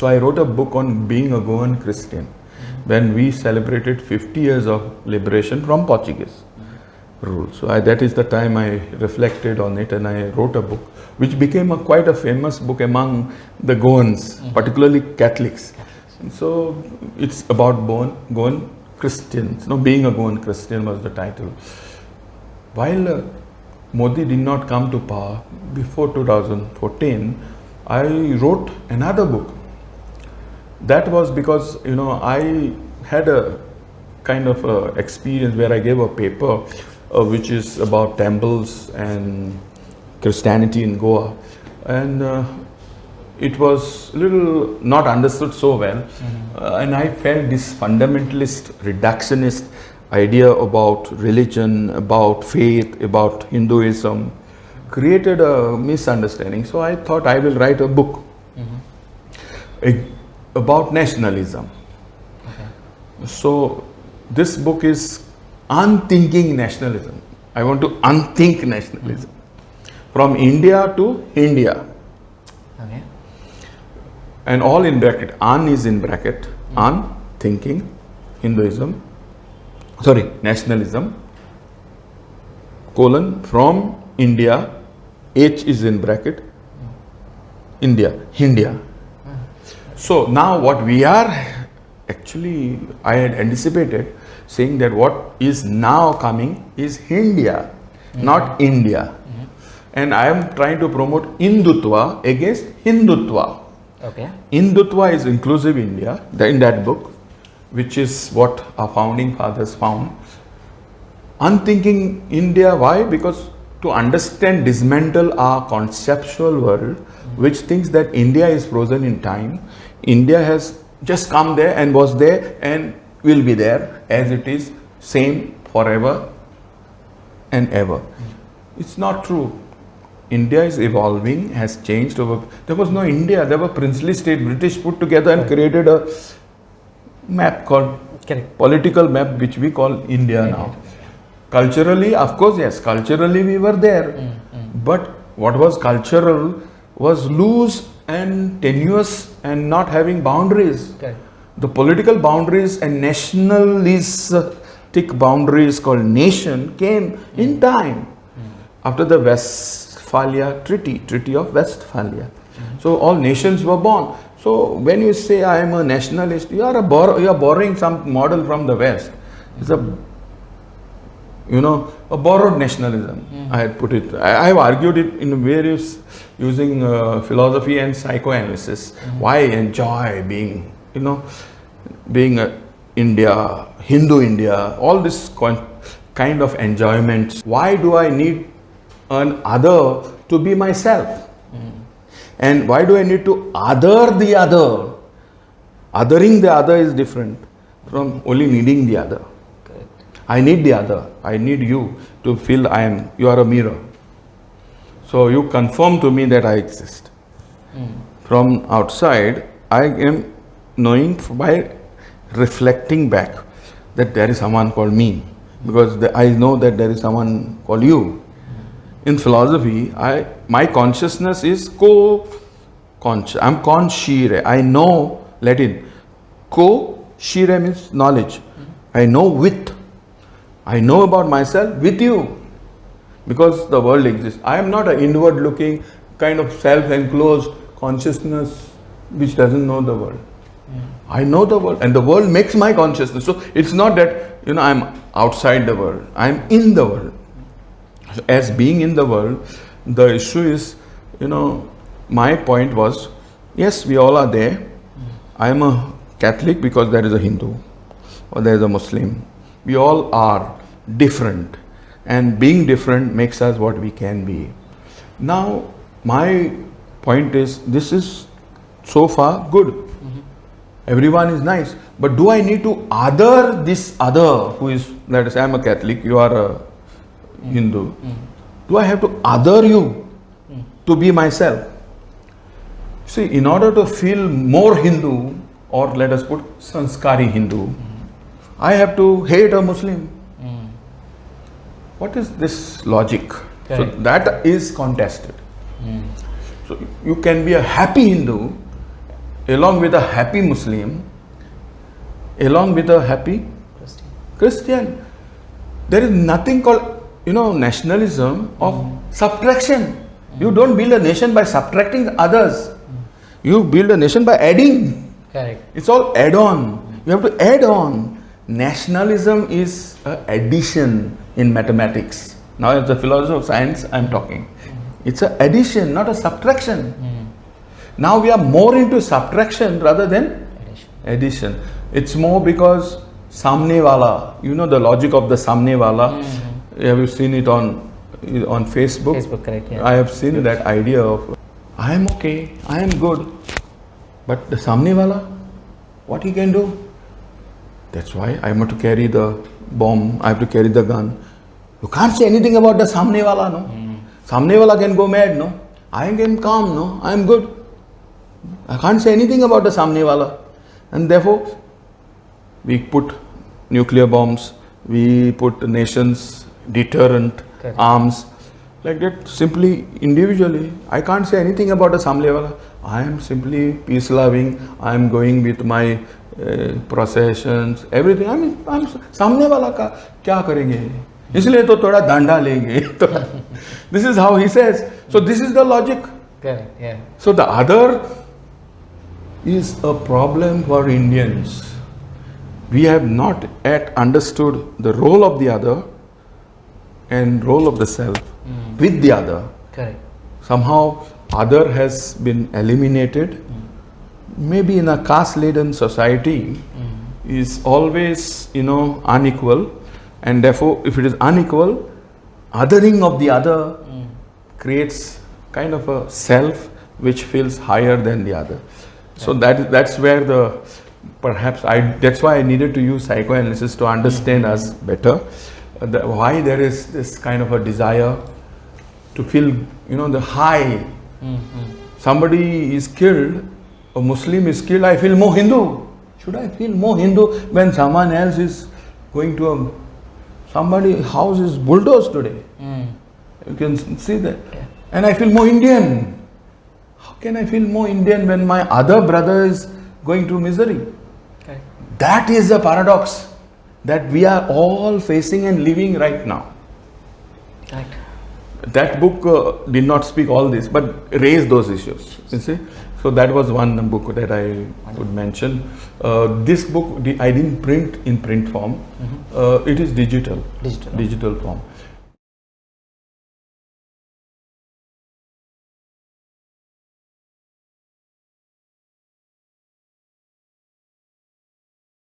So I wrote a book on being a Goan Christian when we celebrated 50 years of liberation from Portuguese rule. So that is the time I reflected on it, and I wrote a book which became quite a famous book among the Goans, particularly Catholics. And so it's about Goan Christians. Being a Goan Christian was the title. While Modi did not come to power before 2014, I wrote another book. That was because I had a kind of experience where I gave a paper which is about temples and Christianity in Goa, and it was a little not understood so well, and I felt this fundamentalist, reductionist idea about religion, about faith, about Hinduism created a misunderstanding. So I thought I will write a book about nationalism. Okay. So this book is Unthinking Nationalism. I want to unthink nationalism from India to India. Okay. And all in bracket. Un is in bracket. Unthinking, nationalism, from India, H is in bracket, India. So now what we are, actually I had anticipated saying that what is now coming is India, not India. And I am trying to promote Hindutva against Hindutva. Okay. Hindutva is inclusive India, in that book, which is what our founding fathers found. Unthinking India, why? Because to understand, dismantle our conceptual world, which thinks that India is frozen in time. India has just come there and was there and will be there as it is, same forever and ever. It's not true. India is evolving, has changed over. There was no India, there were princely state. British put together and created a map called political map, which we call India now. Culturally, of course, yes, culturally we were there. But what was cultural was loose and tenuous and not having boundaries. The political boundaries and nationalistic boundaries called nation came in time after the Westphalia Treaty of Westphalia. So all nations were born. So when you say I am a nationalist, you are borrowing some model from the West. It's a borrowed nationalism. I had put it. I have argued it in various using philosophy and psychoanalysis. Why enjoy being India, Hindu India, all this kind of enjoyments. Why do I need an other to be myself? And why do I need to other the other? Othering the other is different from only needing the other. I need the other. I need you to feel you are a mirror. So you confirm to me that I exist. From outside, I am knowing by reflecting back that there is someone called me, because I know that there is someone called you. In philosophy, my consciousness is I'm conscire. I know Latin. Co-shire means knowledge. I know with. I know about myself with you, because the world exists. I am not an inward looking kind of self-enclosed consciousness which doesn't know the world. I know the world, and the world makes my consciousness. So it's not that I'm outside the world. I'm in the world. As being in the world, the issue is, my point was, yes, we all are there. I am a Catholic because there is a Hindu or there is a Muslim. We all are different, and being different makes us what we can be. Now, my point is, this is so far good. Everyone is nice. But do I need to other this other who is, let us say, I am a Catholic, you are a Hindu. Do I have to other you to be myself? See, in order to feel more Hindu, or let us put sanskari Hindu, I have to hate a Muslim. What is this logic? Okay. So that is contested. So you can be a happy Hindu along with a happy Muslim, along with a happy Christian. There is nothing called, nationalism of subtraction. You don't build a nation by subtracting others. You build a nation by adding. Correct. It's all add-on. You have to add on. Nationalism is an addition in mathematics. Now as a philosopher of science, I'm talking. It's an addition, not a subtraction. Now we are more into subtraction rather than addition. It's more because samne wala, the logic of the samne wala. Have you seen it on Facebook? Facebook, correct. Yeah. I have seen that idea of I am okay, I am good, but the samne wala, what he can do? That's why I have to carry the bomb, I have to carry the gun. You can't say anything about the samne wala, no? Samne wala can go mad, no? I am calm, no? I am good. I can't say anything about the samne wala. And therefore, we put nuclear bombs, we put nations deterrent arms, like that, simply individually. I can't say anything about the samne wala. I am simply peace loving, I am going with my processions, everything. I mean, सामने वाला का क्या करेंगे, इसलिए तो थोड़ा डंडा लेंगे. This is how he says. So this is the logic. Correct. Yeah. So the other is a problem for Indians. We have not yet understood the role of the other and role of the self with the other. Correct. Somehow other has been eliminated. Maybe in a caste-laden society is always, unequal, and therefore if it is unequal, othering of the other creates kind of a self which feels higher than the other. So that's where that's why I needed to use psychoanalysis to understand us better, why there is this kind of a desire to feel, the high. Somebody is killed, a Muslim is killed, I feel more Hindu. Should I feel more Hindu when someone else is going to somebody's house is bulldozed today? You can see that. Yeah. And I feel more Indian. How can I feel more Indian when my other brother is going through misery? Okay. That is the paradox that we are all facing and living right now. Right. That book did not speak all this, but raised those issues. You see? So that was one book that I would mention. This book I didn't print in print form. It is digital form.